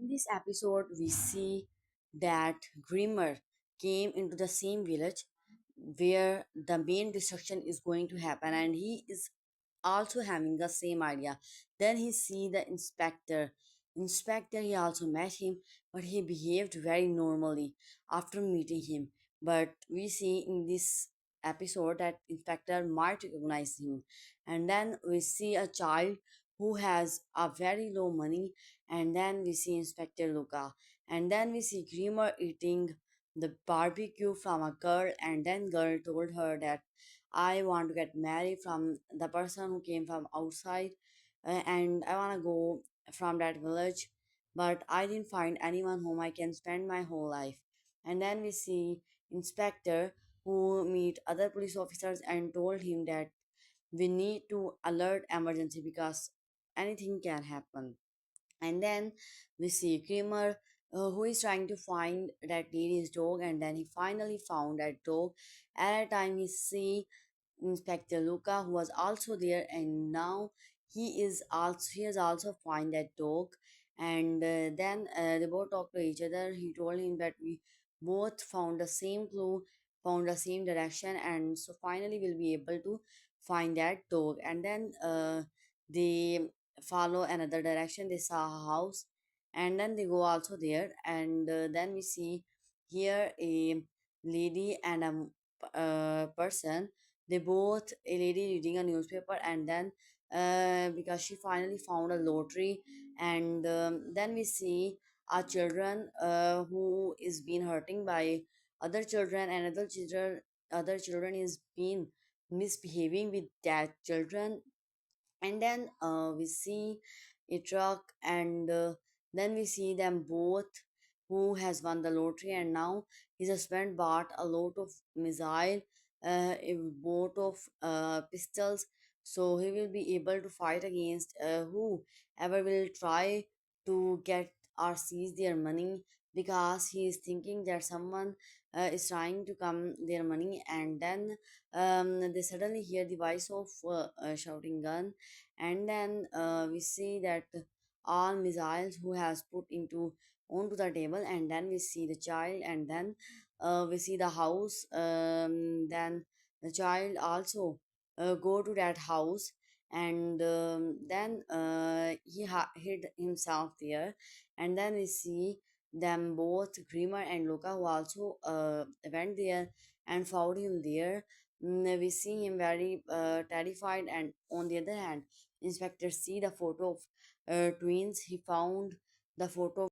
this episode, we see that Grimmer came into the same village where the main destruction is going to happen, and he is also having the same idea. Then he see the inspector. Inspector, he also met him, but he behaved very normally after meeting him. But we see in this episode that inspector might recognize him, and then we see a child who has a very low money, and then we see Inspector Luca, and then we see Grimmer eating the barbecue from a girl, and then girl told her that I want to get married from the person who came from outside, and I want to go from that village, but I didn't find anyone whom I can spend my whole life. And then we see Inspector who meet other police officers and told him that we need to alert emergency because anything can happen. And then we see Kramer, who is trying to find that lady's dog, and then he finally found that dog. At a time, we see Inspector Luca, who was also there, and now he has also find that dog. And then they both talk to each other. He told him that we both found the same clue, found the same direction, and so finally we'll be able to find that dog. And then they follow another direction. They saw a house, and then they go also there. And then we see here a lady and a person. They both a lady reading a newspaper, and then because she finally found a lottery. And then we see our children who is being hurting by other children, and other children is being misbehaving with that children. And then we see a truck, and then we see them both who has won the lottery, and now his husband bought a lot of missile, a lot of pistols, so he will be able to fight against whoever will try to get or seize their money, because he is thinking that someone is trying to come their money. And then they suddenly hear the voice of shouting gun. And then we see that all missiles who has put into onto the table. And then we see the child, and then we see the house. Then the child also go to that house, and then hid himself there. And then we see them both, Grimmer and Luca, who also went there and found him there. We see him very terrified, and on the other hand, inspector see the photo of twins. He found the photo